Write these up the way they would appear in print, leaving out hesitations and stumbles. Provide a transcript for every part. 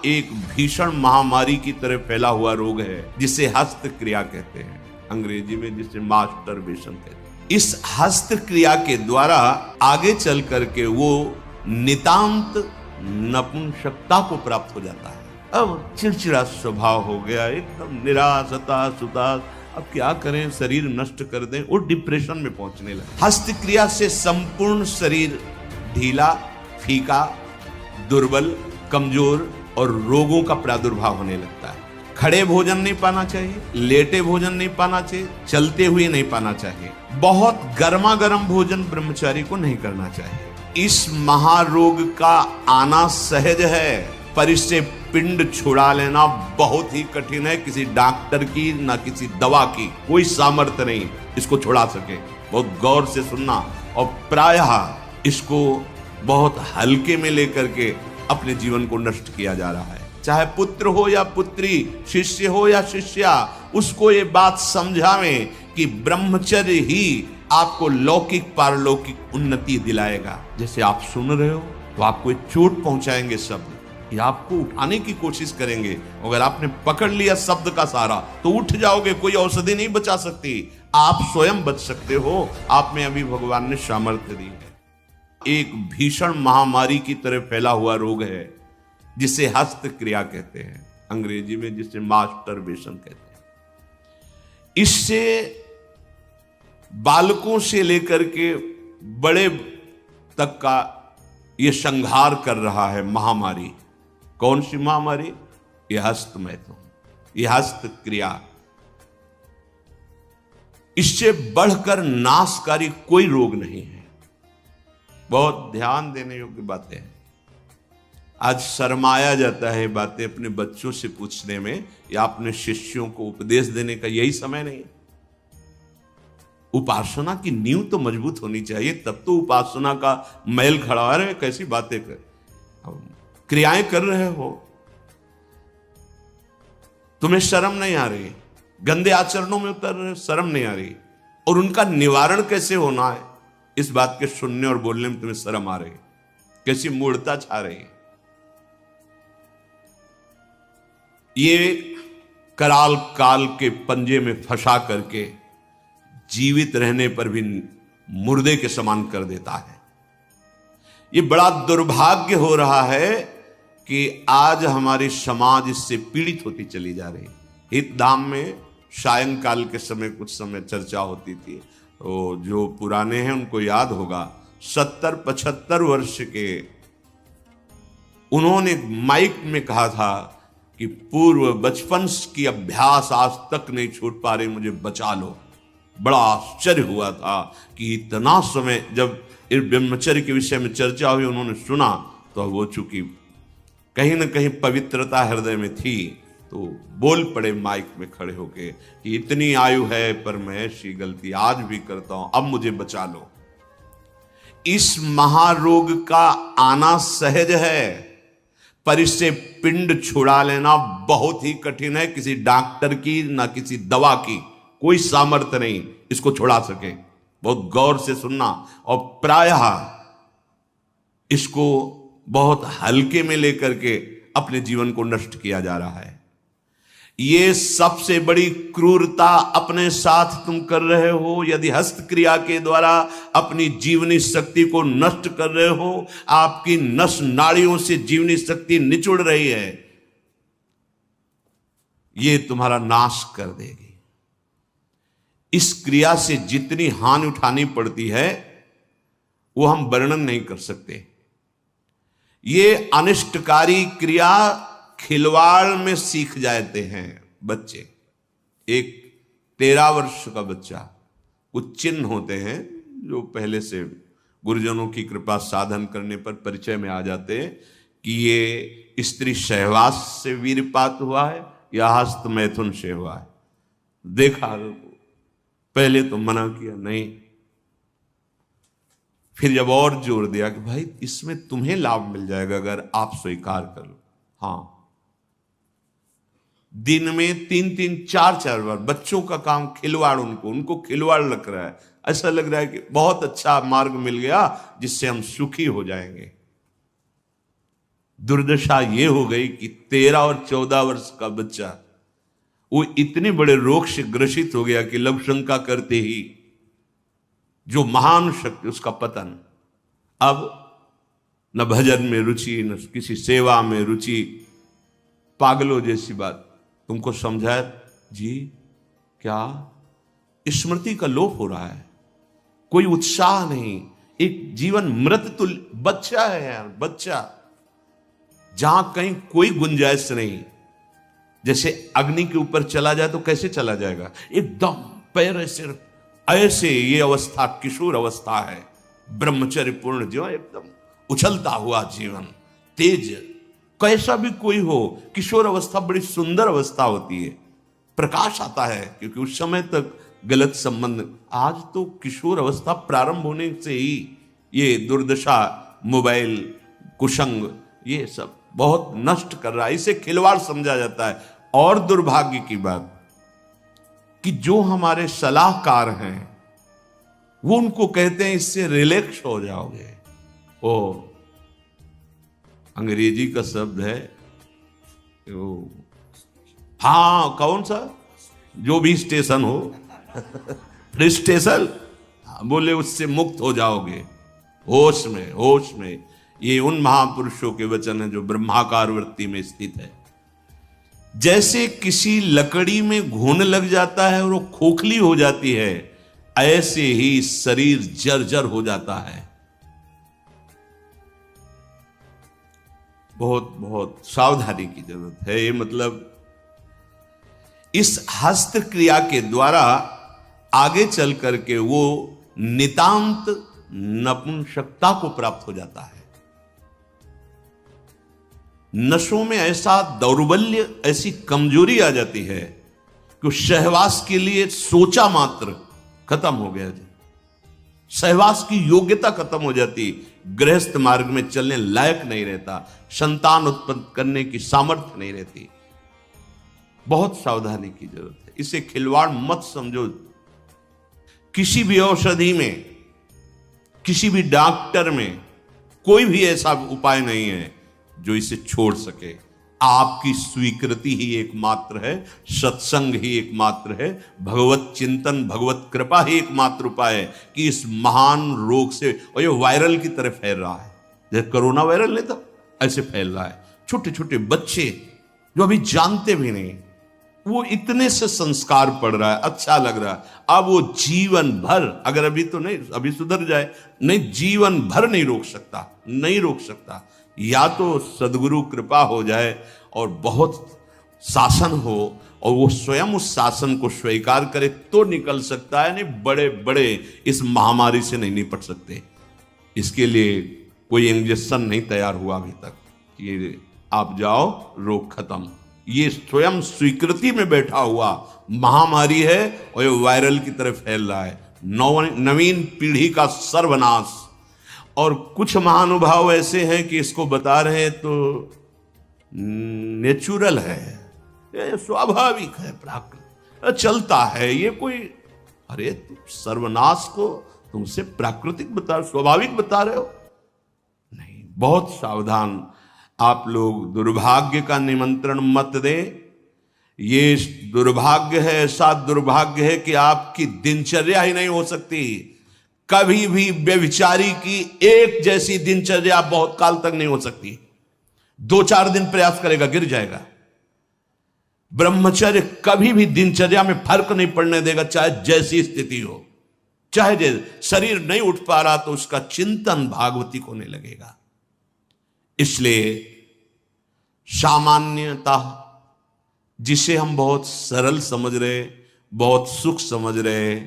एक भीषण महामारी की तरह फैला हुआ रोग है जिसे हस्त क्रिया कहते हैं, अंग्रेजी में जिसे मास्टरबेशन कहते हैं। इस हस्त क्रिया के द्वारा आगे चल करके वो नितांत नपुंसकता को प्राप्त हो जाता है। अब चिड़चिड़ा स्वभाव हो गया, एकदम निराश हताश उदास, अब क्या करें, शरीर नष्ट कर दें, और डिप्रेशन में पहुंचने लगे। हस्त क्रिया से संपूर्ण शरीर ढीला, फीका, दुर्बल, कमजोर और रोगों का प्रादुर्भाव होने लगता है। खड़े भोजन नहीं पाना चाहिए, लेटे भोजन नहीं पाना चाहिए, चलते हुए नहीं पाना चाहिए। बहुत गर्मा गर्म भोजन ब्रह्मचारी को नहीं करना चाहिए। इस महारोग का आना सहज है, पर इससे पिंड छुड़ा लेना बहुत ही कठिन है। किसी डॉक्टर की ना किसी दवा की कोई सामर्थ्य नहीं इसको छुड़ा सके। बहुत गौर से सुनना, और प्रायः इसको बहुत हल्के में लेकर के अपने जीवन को नष्ट किया जा रहा है। चाहे पुत्र हो या पुत्री, शिष्य हो या शिष्या, उसको ये बात समझावें कि ब्रह्मचर्य ही आपको लौकिक पारलौकिक उन्नति दिलाएगा। जैसे आप सुन रहे हो तो आपको एक चोट पहुंचाएंगे शब्द, या आपको उठाने की कोशिश करेंगे। अगर आपने पकड़ लिया शब्द का सहारा तो उठ जाओगे, कोई औषधि नहीं बचा सकती, आप स्वयं बच सकते हो। आप में अभी भगवान ने सामर्थ्य दी है। एक भीषण महामारी की तरह फैला हुआ रोग है जिसे हस्त क्रिया कहते हैं, अंग्रेजी में जिसे मास्टरबेशन कहते हैं। इससे बालकों से लेकर के बड़े तक का यह संहार कर रहा है महामारी। कौन सी महामारी? यह हस्त मैथुन, यह हस्त क्रिया। इससे बढ़कर नाशकारी कोई रोग नहीं है। बहुत ध्यान देने योग्य बातें हैं। आज शर्माया जाता है बातें अपने बच्चों से पूछने में, या अपने शिष्यों को उपदेश देने का यही समय नहीं। उपासना की नींव तो मजबूत होनी चाहिए, तब तो उपासना का मैल खड़ा है। कैसी बातें कर, क्रियाएं कर रहे हो, तुम्हें शर्म नहीं आ रही, गंदे आचरणों में उतर रहे हो, शर्म नहीं आ रही, और उनका निवारण कैसे होना है इस बात के सुनने और बोलने में तुम्हें शर्म आ रही, कैसी मूर्खता छा रही। ये कराल काल के पंजे में फंसा करके जीवित रहने पर भी मुर्दे के समान कर देता है। ये बड़ा दुर्भाग्य हो रहा है कि आज हमारी समाज इससे पीड़ित होती चली जा रही है। हितधाम में सायंकाल के समय कुछ समय चर्चा होती थी, तो जो पुराने हैं उनको याद होगा, 70-75 वर्ष के उन्होंने माइक में कहा था कि पूर्व बचपन की अभ्यास आज तक नहीं छूट पा रही, मुझे बचा लो। बड़ा आश्चर्य हुआ था कि इतना समय जब इस ब्रह्मचर्य के विषय में चर्चा हुई, उन्होंने सुना, तो वो चूंकि कहीं ना कहीं पवित्रता हृदय में थी, तो बोल पड़े माइक में खड़े होके कि इतनी आयु है पर मैं ऐसी गलती आज भी करता हूं, अब मुझे बचा लो। इस महारोग का आना सहज है, पर इससे पिंड छुड़ा लेना बहुत ही कठिन है। किसी डॉक्टर की ना किसी दवा की कोई सामर्थ्य नहीं इसको छुड़ा सके। बहुत गौर से सुनना, और प्रायः इसको बहुत हल्के में लेकर के अपने जीवन को नष्ट किया जा रहा है। ये सबसे बड़ी क्रूरता अपने साथ तुम कर रहे हो यदि हस्त क्रिया के द्वारा अपनी जीवनी शक्ति को नष्ट कर रहे हो। आपकी नस नाड़ियों से जीवनी शक्ति निचुड़ रही है, ये तुम्हारा नाश कर देगी। इस क्रिया से जितनी हानि उठानी पड़ती है वो हम वर्णन नहीं कर सकते। ये अनिष्टकारी क्रिया खिलवाड़ में सीख जाते हैं बच्चे। एक 13 वर्ष का बच्चा, कुछ चिन्ह होते हैं जो पहले से गुरुजनों की कृपा साधन करने पर परिचय में आ जाते हैं कि ये स्त्री सहवास से वीरपात हुआ है या हस्त मैथुन से हुआ है। देखा, पहले तो मना किया नहीं, फिर जब और जोर दिया कि भाई इसमें तुम्हें लाभ मिल जाएगा अगर आप स्वीकार कर लो। हाँ, दिन में 3-3, 4-4 बार बच्चों का काम खिलवाड़, उनको खिलवाड़ लग रहा है। ऐसा लग रहा है कि बहुत अच्छा मार्ग मिल गया जिससे हम सुखी हो जाएंगे। दुर्दशा ये हो गई कि 13 और 14 वर्ष का बच्चा वो इतने बड़े रोग से ग्रसित हो गया कि लघु शंका करते ही जो महान शक्ति उसका पतन। अब न भजन में रुचि, न किसी सेवा में रुचि, पागलों जैसी बात। तुमको समझाया जी क्या स्मृति का लोप हो रहा है, कोई उत्साह नहीं, एक जीवन मृत तुल्य बच्चा है यार, बच्चा, जहां कहीं कोई गुंजाइश नहीं। जैसे अग्नि के ऊपर चला जाए तो कैसे चला जाएगा, एकदम पैर ऐसे ऐसे, ये अवस्था किशोर अवस्था है, ब्रह्मचर्य पूर्ण जीवन, एकदम उछलता हुआ जीवन, तेज, कैसा भी कोई हो। किशोर अवस्था बड़ी सुंदर अवस्था होती है, प्रकाश आता है, क्योंकि उस समय तक गलत संबंध। आज तो किशोर अवस्था प्रारंभ होने से ही ये दुर्दशा, मोबाइल, कुसंग, ये सब बहुत नष्ट कर रहा है, इसे खिलवाड़ समझा जाता है। और दुर्भाग्य की बात कि जो हमारे सलाहकार हैं वो उनको कहते हैं इससे रिलैक्स हो जाओगे। ओ अंग्रेजी का शब्द है हाँ, कौन सा, जो भी स्टेशन हो स्टेशन, बोले उससे मुक्त हो जाओगे, होश में, होश में। ये उन महापुरुषों के वचन है जो ब्रह्माकार वृत्ति में स्थित है। जैसे किसी लकड़ी में घुन लग जाता है और वो खोखली हो जाती है, ऐसे ही शरीर जर्जर हो जाता है। बहुत बहुत सावधानी की जरूरत है। ये मतलब इस हस्त क्रिया के द्वारा आगे चल करके वो नितांत नपुंसकता को प्राप्त हो जाता है। नशों में ऐसा दौर्बल्य, ऐसी कमजोरी आ जाती है कि सहवास के लिए सोचा मात्र खत्म हो गया, सहवास की योग्यता खत्म हो जाती, गृहस्थ मार्ग में चलने लायक नहीं रहता, संतान उत्पन्न करने की सामर्थ्य नहीं रहती। बहुत सावधानी की जरूरत है, इसे खिलवाड़ मत समझो। किसी भी औषधि में, किसी भी डॉक्टर में कोई भी ऐसा उपाय नहीं है जो इसे छोड़ सके। आपकी स्वीकृति ही एकमात्र है, सत्संग ही एकमात्र है, भगवत चिंतन, भगवत कृपा ही एकमात्र उपाय है कि इस महान रोग से, और ये वायरल की तरह फैल रहा है, जैसे कोरोना वायरल नहीं था ऐसे फैल रहा है। छोटे छोटे बच्चे जो अभी जानते भी नहीं, वो इतने से संस्कार पड़ रहा है, अच्छा लग रहा है। अब वो जीवन भर, अगर अभी तो नहीं, अभी सुधर जाए, नहीं जीवन भर नहीं रोक सकता, नहीं रोक सकता। या तो सदगुरु कृपा हो जाए और बहुत शासन हो और वो स्वयं उस शासन को स्वीकार करे तो निकल सकता है, नहीं बड़े बड़े इस महामारी से नहीं निपट सकते। इसके लिए कोई इंजेक्शन नहीं तैयार हुआ अभी तक, ये आप जाओ रोग खत्म। ये स्वयं स्वीकृति में बैठा हुआ महामारी है और ये वायरल की तरह फैल रहा है, नवीन पीढ़ी का सर्वनाश। और कुछ महानुभाव ऐसे हैं कि इसको बता रहे हैं तो नेचुरल है, ये स्वाभाविक है, प्राकृतिक चलता है, ये कोई, अरे सर्वनाश को तुमसे प्राकृतिक बता, स्वाभाविक बता रहे हो, नहीं। बहुत सावधान आप लोग, दुर्भाग्य का निमंत्रण मत दें। ये दुर्भाग्य है, ऐसा दुर्भाग्य है कि आपकी दिनचर्या ही नहीं हो सकती। कभी भी व्यभिचारी की एक जैसी दिनचर्या बहुत काल तक नहीं हो सकती, 2-4 दिन प्रयास करेगा गिर जाएगा। ब्रह्मचर्य कभी भी दिनचर्या में फर्क नहीं पड़ने देगा, चाहे जैसी स्थिति हो, चाहे जैसे शरीर नहीं उठ पा रहा तो उसका चिंतन भागवतिक होने लगेगा। इसलिए सामान्यता, जिसे हम बहुत सरल समझ रहे, बहुत सुख समझ रहे,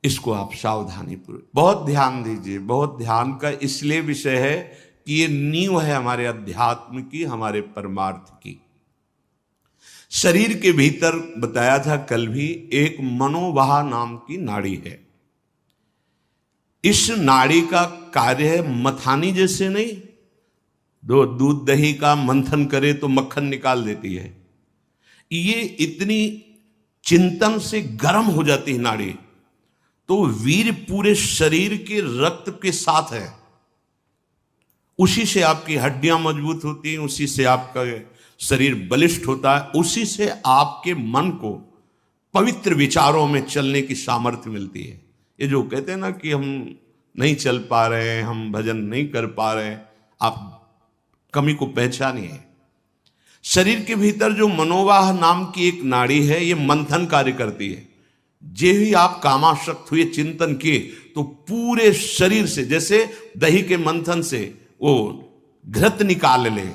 इसको आप सावधानी पूर्वक बहुत ध्यान दीजिए। बहुत ध्यान का इसलिए विषय है कि ये नींव है हमारे अध्यात्म की, हमारे परमार्थ की। शरीर के भीतर बताया था कल भी, एक मनोवाह नाम की नाड़ी है। इस नाड़ी का कार्य है मथानी जैसे नहीं, दो दूध दही का मंथन करे तो मक्खन निकाल देती है, ये इतनी चिंतन से गर्म हो जाती है नाड़ी, तो वीर पूरे शरीर के रक्त के साथ है, उसी से आपकी हड्डियां मजबूत होती हैं, उसी से आपका शरीर बलिष्ठ होता है, उसी से आपके मन को पवित्र विचारों में चलने की सामर्थ्य मिलती है। ये जो कहते हैं ना कि हम नहीं चल पा रहे हैं, हम भजन नहीं कर पा रहे हैं, आप कमी को पहचानिए। शरीर के भीतर जो मनोवाह नाम की एक नाड़ी है, ये मंथन कार्य करती है। जे ही आप कामासक्त हुए, चिंतन किए, तो पूरे शरीर से, जैसे दही के मंथन से वो घृत निकाल ले,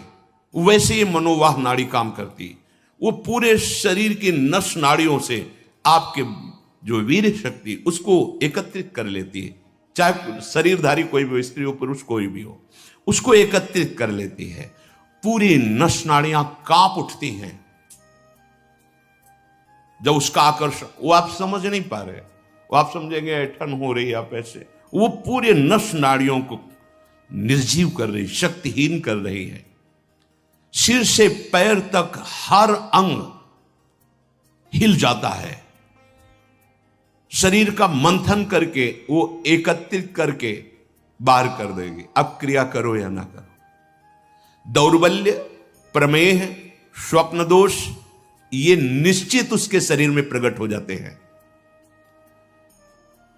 वैसे ये मनोवाह नाड़ी काम करती है। वो पूरे शरीर की नस नाड़ियों से आपके जो वीर शक्ति उसको एकत्रित कर लेती है, चाहे शरीरधारी कोई भी हो, स्त्री हो पुरुष कोई भी हो, उसको एकत्रित कर लेती है। पूरी नस नाड़ियां कांप उठती हैं जब उसका आकर्षण, वो आप समझ नहीं पा रहे, वो आप समझेंगे ऐठन हो रही, आप ऐसे, वो पूरे नस नाड़ियों को निर्जीव कर रही, शक्तिहीन कर रही है। सिर से पैर तक हर अंग हिल जाता है। शरीर का मंथन करके वो एकत्रित करके बाहर कर देगी। अब क्रिया करो या ना करो, दौर्बल्य, प्रमेह, स्वप्न दोष, ये निश्चित उसके शरीर में प्रकट हो जाते हैं।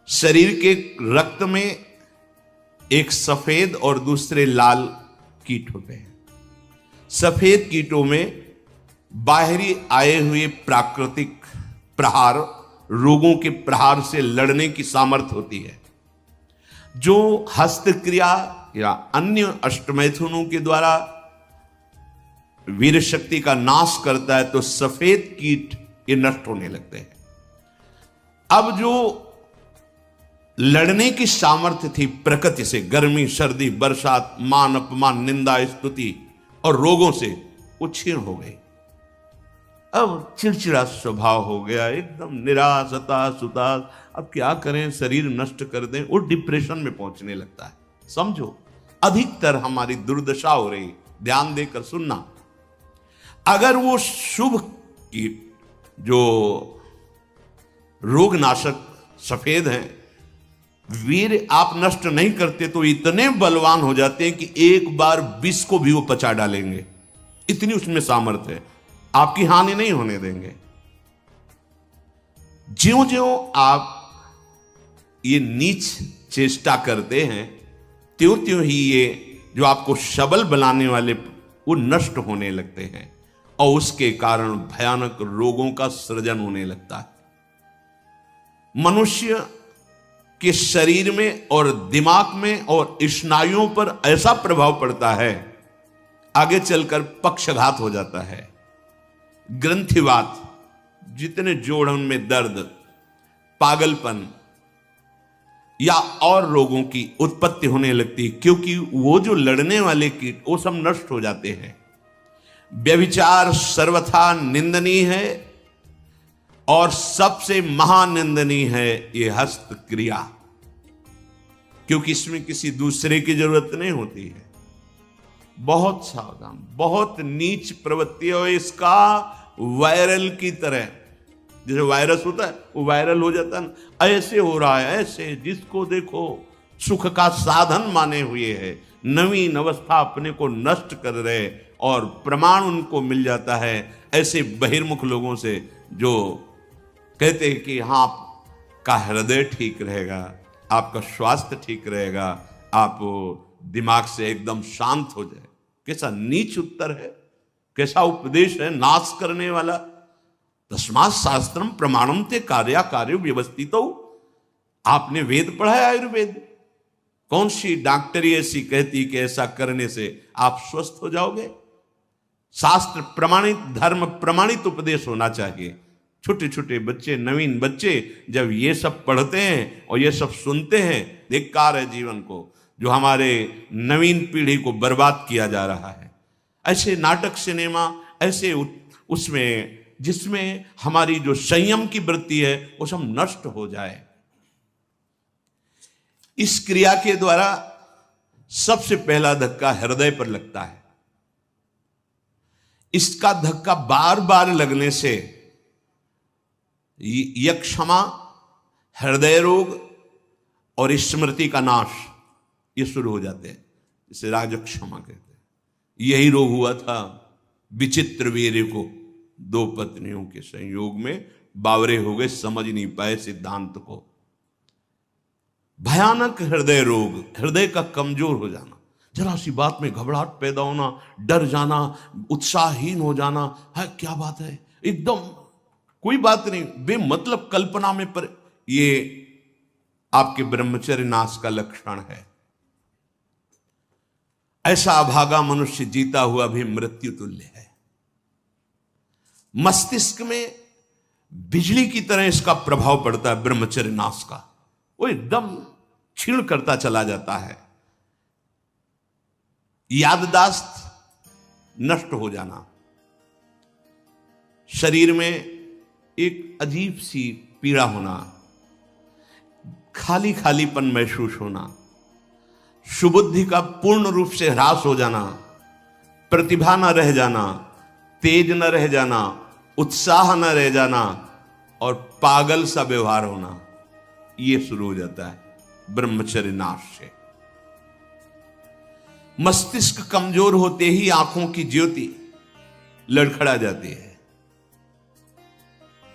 शरीर के रक्त में एक सफेद और दूसरे लाल कीट होते हैं। सफेद कीटों में बाहरी आए हुए प्राकृतिक प्रहार, रोगों के प्रहार से लड़ने की सामर्थ्य होती है। जो हस्तक्रिया या अन्य अष्टमैथुनों के द्वारा वीर शक्ति का नाश करता है, तो सफेद कीट ये नष्ट होने लगते हैं। अब जो लड़ने की सामर्थ्य थी प्रकृति से, गर्मी, सर्दी, बरसात, मान अपमान, निंदा, स्तुति और रोगों से, वो क्षीण हो गई। अब चिड़चिड़ा स्वभाव हो गया, एकदम निराश, हताश, उदास। अब क्या करें, शरीर नष्ट कर दें, वो डिप्रेशन में पहुंचने लगता है। समझो, अधिकतर हमारी दुर्दशा हो रही। ध्यान देकर सुनना। अगर वो शुभ कीट जो रोगनाशक सफेद हैं, वीर आप नष्ट नहीं करते, तो इतने बलवान हो जाते हैं कि एक बार विष को भी वो पचा डालेंगे। इतनी उसमें सामर्थ्य है, आपकी हानि नहीं होने देंगे। ज्यों ज्यों आप ये नीच चेष्टा करते हैं, त्यों त्यों ही ये जो आपको सबल बनाने वाले वो नष्ट होने लगते हैं, और उसके कारण भयानक रोगों का सृजन होने लगता है। मनुष्य के शरीर में और दिमाग में और स्नायुओं पर ऐसा प्रभाव पड़ता है, आगे चलकर पक्षघात हो जाता है, ग्रंथिवात, जितने जोड़ों में दर्द, पागलपन या और रोगों की उत्पत्ति होने लगती है, क्योंकि वो जो लड़ने वाले कीट वो सब नष्ट हो जाते हैं। व्यभिचार सर्वथा निंदनीय है, और सबसे महानिंदनीय है ये हस्त क्रिया, क्योंकि इसमें किसी दूसरे की जरूरत नहीं होती है। बहुत सावधान, बहुत नीच प्रवृत्ति है इसका। वायरल की तरह, जैसे वायरस होता है वो वायरल हो जाता है, ऐसे हो रहा है, ऐसे जिसको देखो सुख का साधन माने हुए है, नवीन अवस्था अपने को नष्ट कर रहे, और प्रमाण उनको मिल जाता है ऐसे बहिर्मुख लोगों से जो कहते हैं कि हाँ, आपका हृदय ठीक रहेगा, आपका स्वास्थ्य ठीक रहेगा, आप दिमाग से एकदम शांत हो जाए। कैसा नीच उत्तर है, कैसा उपदेश है, नाश करने वाला। तस्मात् शास्त्रम प्रमाणम ते कार्या कार्य व्यवस्थितो। आपने वेद पढ़ा है, आयुर्वेद? कौन सी डॉक्टरी ऐसी कहती कि ऐसा करने से आप स्वस्थ हो जाओगे? शास्त्र प्रमाणित, धर्म प्रमाणित उपदेश होना चाहिए। छोटे छोटे बच्चे, नवीन बच्चे जब ये सब पढ़ते हैं और ये सब सुनते हैं, धिक्कार है जीवन को, जो हमारे नवीन पीढ़ी को बर्बाद किया जा रहा है। ऐसे नाटक, सिनेमा, ऐसे उसमें जिसमें हमारी जो संयम की वृत्ति है वो सब नष्ट हो जाए। इस क्रिया के द्वारा सबसे पहला धक्का हृदय पर लगता है। इसका धक्का बार बार लगने से यक्षमा, हृदय रोग और स्मृति का नाश ये शुरू हो जाते हैं। इसे राजक्षमा कहते हैं। यही रोग हुआ था विचित्र वीर्य को। 2 पत्नियों के संयोग में बावरे हो गए, समझ नहीं पाए सिद्धांत को। भयानक हृदय रोग, हृदय का कमजोर हो जाना, जरा सी बात में घबराहट पैदा होना, डर जाना, उत्साहहीन हो जाना, है क्या बात है, एकदम कोई बात नहीं, बेमतलब कल्पना में पर, ये आपके ब्रह्मचर्य नाश का लक्षण है। ऐसा अभागा मनुष्य जीता हुआ भी मृत्यु तुल्य है। मस्तिष्क में बिजली की तरह इसका प्रभाव पड़ता है ब्रह्मचर्य नाश का, वो एकदम क्षीण करता चला जाता है। याददाश्त नष्ट हो जाना, शरीर में एक अजीब सी पीड़ा होना, खाली खालीपन महसूस होना, सुबुद्धि का पूर्ण रूप से ह्रास हो जाना, प्रतिभा न रह जाना, तेज न रह जाना, उत्साह न रह जाना और पागल सा व्यवहार होना, यह शुरू हो जाता है ब्रह्मचर्य नाश से। मस्तिष्क कमजोर होते ही आंखों की ज्योति लड़खड़ा जाती है।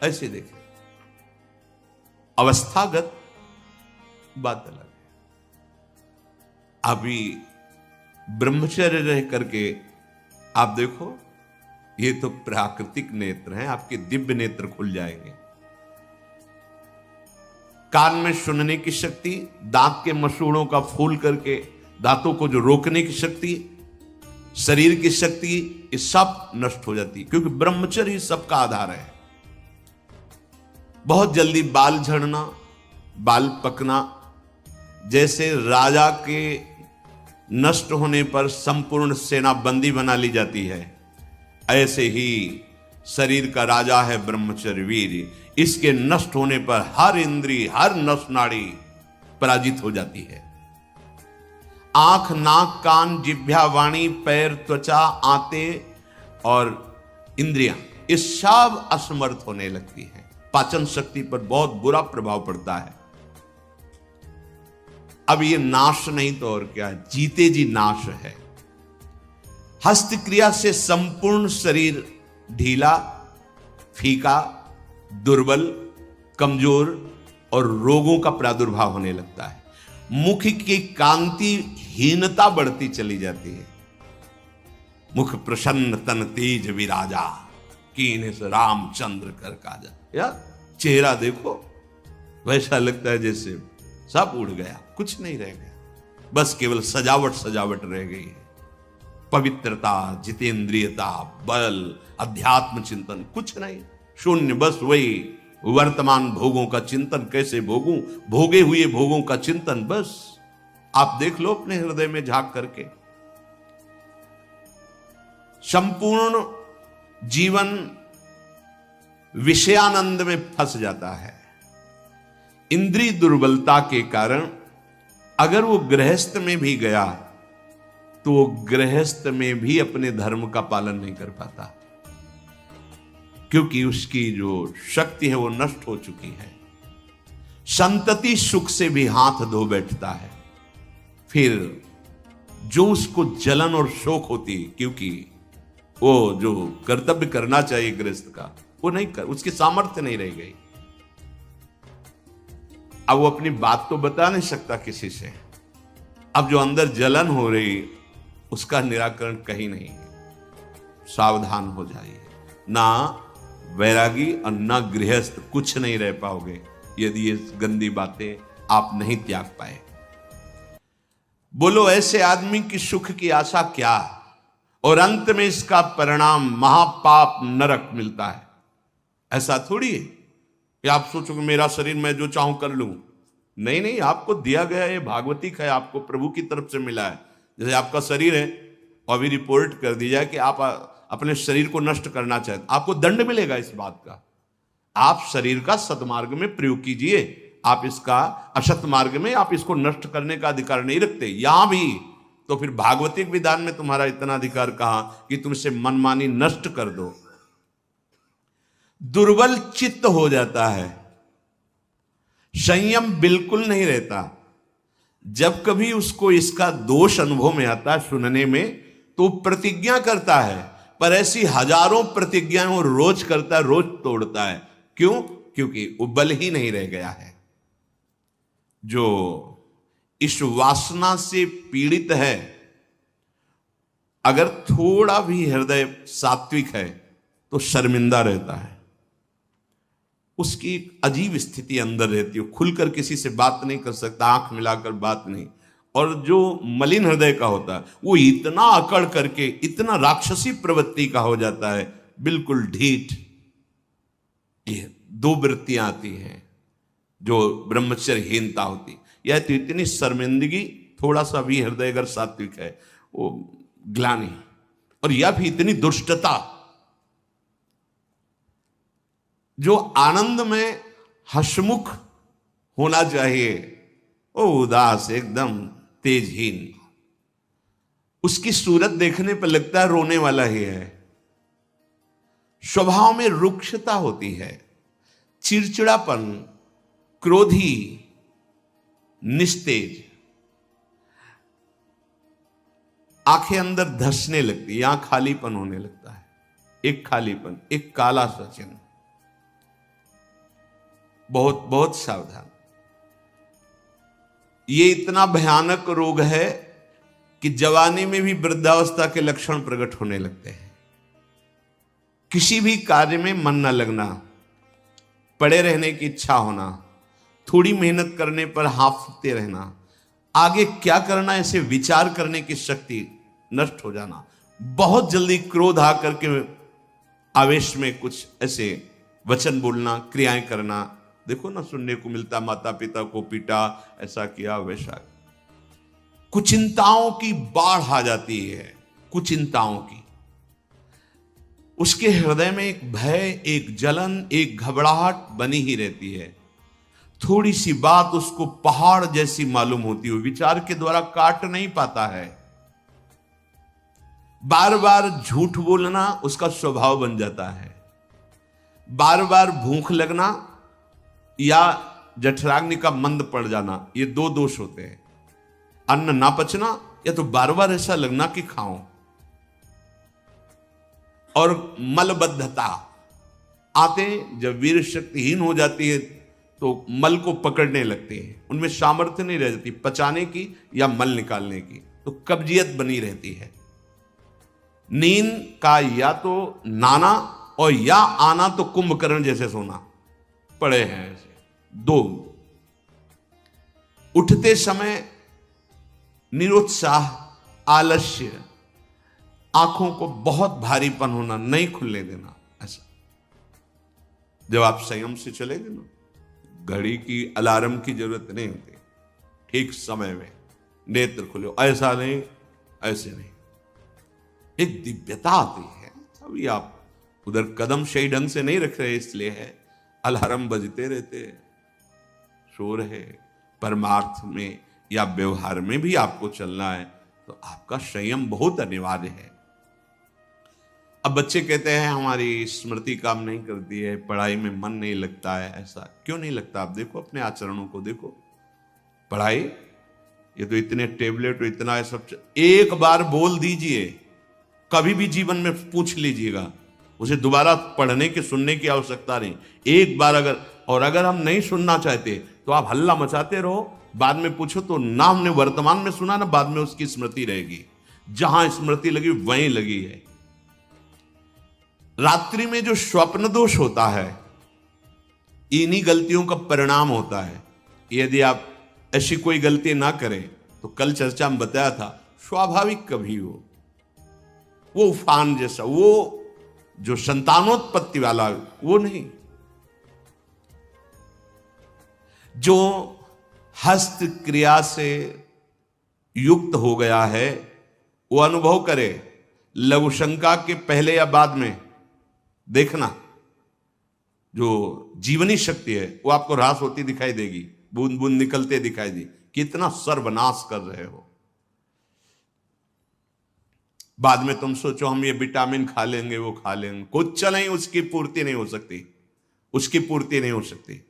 ऐसे देखें, अवस्थागत बात अलग है। अभी ब्रह्मचर्य रह करके आप देखो, ये तो प्राकृतिक नेत्र हैं, आपके दिव्य नेत्र खुल जाएंगे। कान में सुनने की शक्ति, दांत के मसूड़ों का फूल करके दांतों को जो रोकने की शक्ति, शरीर की शक्ति, ये सब नष्ट हो जाती है, क्योंकि ब्रह्मचर्य सबका आधार है। बहुत जल्दी बाल झड़ना, बाल पकना, जैसे राजा के नष्ट होने पर संपूर्ण सेना बंदी बना ली जाती है, ऐसे ही शरीर का राजा है ब्रह्मचर्य वीर्य। इसके नष्ट होने पर हर इंद्रिय, हर नस नाड़ी पराजित हो जाती है। आंख, नाक, कान, जिह्वा, वाणी, पैर, त्वचा, आंतें और इंद्रियां, ये सब असमर्थ होने लगती हैं। पाचन शक्ति पर बहुत बुरा प्रभाव पड़ता है। अब ये नाश नहीं तो और क्या, जीते जी नाश है। हस्त क्रिया से संपूर्ण शरीर ढीला, फीका, दुर्बल, कमजोर और रोगों का प्रादुर्भाव होने लगता है। मुख की कांति हीनता बढ़ती चली जाती है। मुख प्रसन्न तन तेज विराजा, कीने से रामचंद्र कर काजा। यार चेहरा देखो, वैसा लगता है जैसे सब उड़ गया, कुछ नहीं रह गया, बस केवल सजावट सजावट रह गई है। पवित्रता, जितेंद्रियता, बल, अध्यात्म चिंतन कुछ नहीं, शून्य। बस वही वर्तमान भोगों का चिंतन, कैसे भोगूं, भोगे हुए भोगों का चिंतन। बस आप देख लो अपने हृदय में झांक करके, संपूर्ण जीवन विषयानंद में फंस जाता है। इंद्रिय दुर्बलता के कारण अगर वो गृहस्थ में भी गया तो वो गृहस्थ में भी अपने धर्म का पालन नहीं कर पाता, क्योंकि उसकी जो शक्ति है वो नष्ट हो चुकी है। संतति सुख से भी हाथ धो बैठता है, फिर जो उसको जलन और शोक होती, क्योंकि वो जो कर्तव्य करना चाहिए गृहस्थ का वो नहीं कर, उसकी सामर्थ्य नहीं रह गई। अब वो अपनी बात तो बता नहीं सकता किसी से। अब जो अंदर जलन हो रही उसका निराकरण कहीं नहीं है। सावधान हो जाइए, ना वैरागी और ना गृहस्थ कुछ नहीं रह पाओगे यदि ये गंदी बातें आप नहीं त्याग पाए। बोलो ऐसे आदमी की सुख की आशा क्या, और अंत में इसका परिणाम महापाप नरक मिलता है। ऐसा थोड़ी है कि आप सोचो कि मेरा शरीर मैं जो चाहूं कर लूं। नहीं नहीं, आपको दिया गया ये भागवतिक है, आपको प्रभु की तरफ से मिला है। जैसे आपका शरीर है और भी रिपोर्ट कर दी जाए कि आप अपने शरीर को नष्ट करना चाहते, आपको दंड मिलेगा इस बात का। आप शरीर का सदमार्ग में प्रयोग कीजिए, आप इसका असत मार्ग में आप इसको नष्ट करने का अधिकार नहीं रखते। यहां भी तो फिर भागवतिक विधान में तुम्हारा इतना अधिकार कहां कि तुम इसे मनमानी नष्ट कर दो। दुर्बल चित्त हो जाता है, संयम बिल्कुल नहीं रहता। जब कभी उसको इसका दोष अनुभव में आता है सुनने में, तो प्रतिज्ञा करता है, पर ऐसी हजारों प्रतिज्ञाएं वो रोज करता है, रोज तोड़ता है। क्यों? क्योंकि वो बल ही नहीं रह गया है। जो इस वासना से पीड़ित है, अगर थोड़ा भी हृदय सात्विक है तो शर्मिंदा रहता है, उसकी एक अजीब स्थिति अंदर रहती है, खुलकर किसी से बात नहीं कर सकता, आंख मिलाकर बात नहीं। और जो मलिन हृदय का होता है वो इतना अकड़ करके इतना राक्षसी प्रवृत्ति का हो जाता है, बिल्कुल ढीठ। ये दो वृत्तियां आती हैं जो ब्रह्मचर्यहीनता होती, यह तो इतनी शर्मिंदगी, थोड़ा सा भी हृदय अगर सात्विक है वो ग्लानि, और यह भी इतनी दुष्टता। जो आनंद में हसमुख होना चाहिए वो उदास, एकदम तेजहीन। उसकी सूरत देखने पर लगता है रोने वाला ही है। स्वभाव में रुक्षता होती है, चिड़चिड़ापन, क्रोधी, निस्तेज, आंखें अंदर धंसने लगती, यहां खालीपन होने लगता है, एक खालीपन, एक काला सा चिन्ह। बहुत बहुत सावधान। ये इतना भयानक रोग है कि जवानी में भी वृद्धावस्था के लक्षण प्रकट होने लगते हैं। किसी भी कार्य में मन न लगना, पड़े रहने की इच्छा होना, थोड़ी मेहनत करने पर हांफते रहना, आगे क्या करना ऐसे विचार करने की शक्ति नष्ट हो जाना, बहुत जल्दी क्रोध आकर के आवेश में कुछ ऐसे वचन बोलना, क्रियाएं करना। देखो ना, सुनने को मिलता, माता पिता को पीटा, ऐसा किया, वैसा। कुचिंताओं की बाढ़ आ जाती है, कुचिंताओं की। उसके हृदय में एक भय, एक जलन, एक घबराहट बनी ही रहती है। थोड़ी सी बात उसको पहाड़ जैसी मालूम होती है, विचार के द्वारा काट नहीं पाता है। बार बार झूठ बोलना उसका स्वभाव बन जाता है। बार बार भूख लगना या जठराग्नि का मंद पड़ जाना, ये दो दोष होते हैं। अन्न ना पचना या तो बार बार ऐसा लगना कि खाओ। और मलबद्धता आते, जब वीर शक्तिहीन हो जाती है तो मल को पकड़ने लगते हैं, उनमें सामर्थ्य नहीं रह जाती पचाने की या मल निकालने की, तो कब्जियत बनी रहती है। नींद का या तो नाना और या आना तो कुंभकर्ण जैसे सोना, पड़े हैं ऐसे दो। उठते समय निरुत्साह, आलस्य, आंखों को बहुत भारीपन होना, नहीं खुलने देना, ऐसा। जब आप संयम से चलेंगे ना, घड़ी की अलार्म की जरूरत नहीं होती, ठीक समय में नेत्र खुले, ऐसा नहीं, ऐसे नहीं, एक दिव्यता आती है। अभी आप उधर कदम सही ढंग से नहीं रख रहे, इसलिए है अलार्म बजते रहते, सो रहे। परमार्थ में या व्यवहार में भी आपको चलना है तो आपका संयम बहुत अनिवार्य है। अब बच्चे कहते हैं हमारी स्मृति काम नहीं करती है, पढ़ाई में मन नहीं लगता है, ऐसा क्यों नहीं लगता? आप देखो अपने आचरणों को, देखो पढ़ाई, ये तो इतने टेबलेट, इतना है सब, एक बार बोल दीजिए, कभी भी जीवन में पूछ लीजिएगा, उसे दोबारा पढ़ने की सुनने की आवश्यकता नहीं। एक बार अगर हम नहीं सुनना चाहते तो आप हल्ला मचाते रहो, बाद में पूछो तो ना हमने वर्तमान में सुना ना, बाद में उसकी स्मृति रहेगी। जहां स्मृति लगी वहीं लगी है। रात्रि में जो स्वप्न दोष होता है, इन्हीं गलतियों का परिणाम होता है। यदि आप ऐसी कोई गलती ना करें तो कल चर्चा में बताया था, स्वाभाविक कभी हो, वो उफान जैसा, वो जो संतानोत्पत्ति वाला, वो नहीं। जो हस्त क्रिया से युक्त हो गया है वो अनुभव करे, लघु शंका के पहले या बाद में देखना, जो जीवनी शक्ति है वो आपको ह्रास होती दिखाई देगी, बूंद बूंद निकलते दिखाई दी, कितना सर्वनाश कर रहे हो। बाद में तुम सोचो हम ये विटामिन खा लेंगे, वो खा लेंगे, कुछ नहीं, उसकी पूर्ति नहीं हो सकती, उसकी पूर्ति नहीं हो सकती।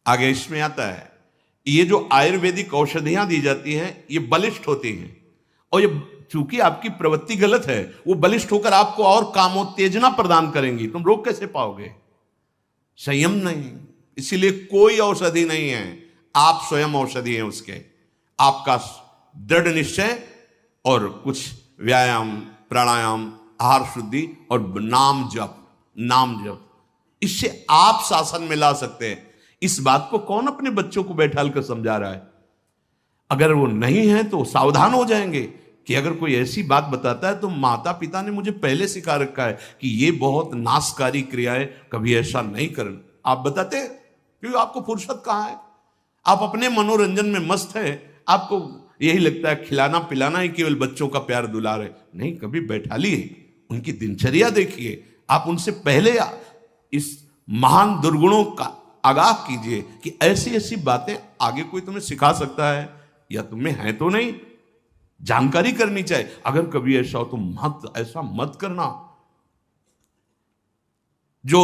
आगे इसमें आता है ये जो आयुर्वेदिक औषधियां दी जाती हैं ये बलिष्ठ होती हैं, और ये चूंकि आपकी प्रवृत्ति गलत है, वो बलिष्ठ होकर आपको और कामोत्तेजना प्रदान करेंगी, तुम रोक कैसे पाओगे? संयम नहीं। इसीलिए कोई औषधि नहीं है, आप स्वयं औषधि हैं उसके। आपका दृढ़ निश्चय और कुछ व्यायाम, प्राणायाम, आहार शुद्धि और नाम जप, इससे आप शासन में ला सकते हैं। इस बात को कौन अपने बच्चों को बैठाल कर समझा रहा है? अगर वो नहीं है तो सावधान हो जाएंगे कि अगर कोई ऐसी बात बताता है तो माता पिता ने मुझे पहले सिखा रखा है कि ये बहुत नाशकारी क्रिया है, कभी ऐसा नहीं करना। आप बताते हैं क्योंकि आपको फुर्सत कहाँ है, आप अपने मनोरंजन में मस्त है, आपको यही लगता है खिलाना पिलाना ही केवल बच्चों का प्यार दुलार है। नहीं, कभी बैठा लिए, उनकी दिनचर्या देखिए, आप उनसे पहले इस महान दुर्गुणों का आगाह कीजिए कि ऐसी ऐसी बातें आगे कोई तुम्हें सिखा सकता है या तुम्हें है तो नहीं, जानकारी करनी चाहिए। अगर कभी ऐसा हो तो ऐसा मत करना। जो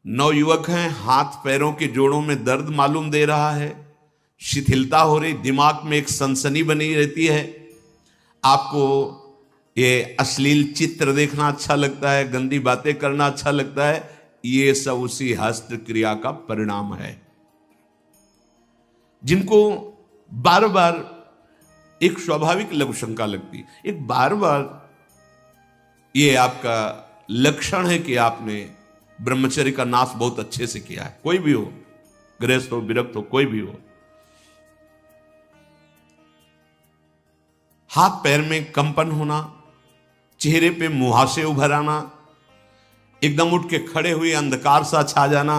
नवयुवक हैं, हाथ पैरों के जोड़ों में दर्द मालूम दे रहा है, शिथिलता हो रही, दिमाग में एक सनसनी बनी रहती है, आपको ये अश्लील चित्र देखना अच्छा लगता है, गंदी बातें करना अच्छा लगता है, ये सब उसी हस्त क्रिया का परिणाम है। जिनको बार बार एक स्वाभाविक लघु शंका लगती, एक बार बार ये आपका लक्षण है कि आपने ब्रह्मचर्य का नाश बहुत अच्छे से किया है। कोई भी हो, गृहस्थ हो, विरक्त हो, कोई भी हो, हाथ पैर में कंपन होना, चेहरे पे मुहासे उभर आना, एकदम उठ के खड़े हुए अंधकार सा छा जाना,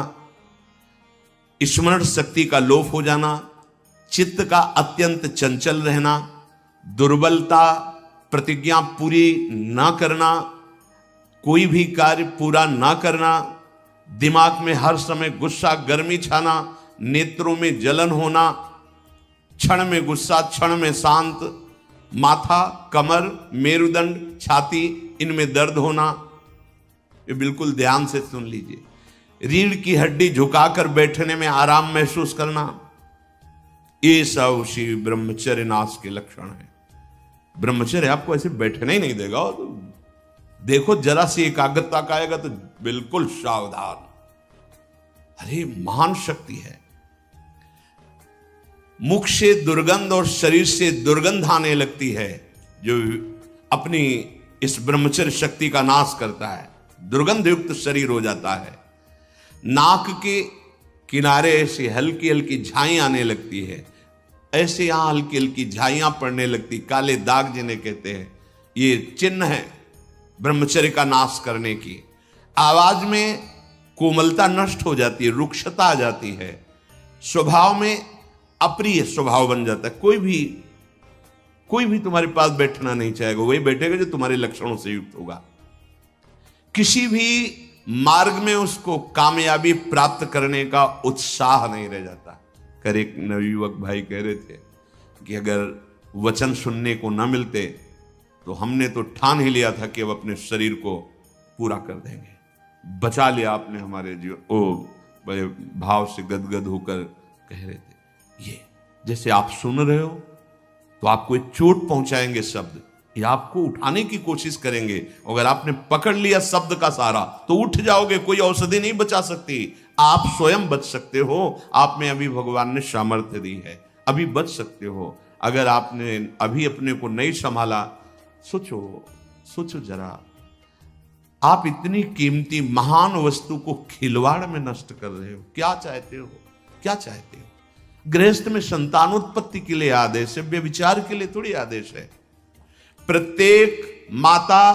स्मरण शक्ति का लोप हो जाना, चित्त का अत्यंत चंचल रहना, दुर्बलता, प्रतिज्ञा पूरी ना करना, कोई भी कार्य पूरा ना करना, दिमाग में हर समय गुस्सा गर्मी छाना, नेत्रों में जलन होना, क्षण में गुस्सा क्षण में शांत, माथा, कमर, मेरुदंड, छाती, इनमें दर्द होना। ये बिल्कुल ध्यान से सुन लीजिए। रीढ़ की हड्डी झुकाकर बैठने में आराम महसूस करना, ये सब उसी ब्रह्मचर्य नाश के लक्षण है। ब्रह्मचर्य आपको ऐसे बैठने ही नहीं देगा, और देखो जरा सी एकाग्रता का आएगा तो बिल्कुल सावधान। अरे महान शक्ति है। मुख से दुर्गंध और शरीर से दुर्गंध आने लगती है जो अपनी इस ब्रह्मचर्य शक्ति का नाश करता है, दुर्गंध युक्त शरीर हो जाता है। नाक के किनारे ऐसी हल्की हल्की झाई आने लगती है, ऐसे यहां हल्की हल्की झाइयां पड़ने लगती, काले दाग जिन्हें कहते हैं, ये चिन्ह है ब्रह्मचर्य का नाश करने की। आवाज में कोमलता नष्ट हो जाती है, रुक्षता आ जाती है, स्वभाव में अप्रिय स्वभाव बन जाता है। कोई भी तुम्हारे पास बैठना नहीं चाहेगा, वही बैठेगा जो तुम्हारे लक्षणों से युक्त होगा। किसी भी मार्ग में उसको कामयाबी प्राप्त करने का उत्साह नहीं रह जाता। कर एक नवयुवक भाई कह रहे थे कि अगर वचन सुनने को न मिलते तो हमने तो ठान ही लिया था कि अब अपने शरीर को पूरा कर देंगे। बचा लिया आपने हमारे जीवन। ओ बड़े भाव से गदगद होकर कह रहे थे, ये जैसे आप सुन रहे हो तो आपको एक चोट पहुंचाएंगे शब्द, ये आपको उठाने की कोशिश करेंगे। अगर आपने पकड़ लिया शब्द का सहारा तो उठ जाओगे, कोई औषधि नहीं बचा सकती। आप स्वयं बच सकते हो, आप में अभी भगवान ने सामर्थ्य दी है, अभी बच सकते हो। अगर आपने अभी अपने को नहीं संभाला, सोचो जरा, आप इतनी कीमती महान वस्तु को खिलवाड़ में नष्ट कर रहे हो। क्या चाहते हो? गृहस्थ में संतानोत्पत्ति के लिए आदेश है, व्यभिचार के लिए थोड़ी आदेश है। प्रत्येक माता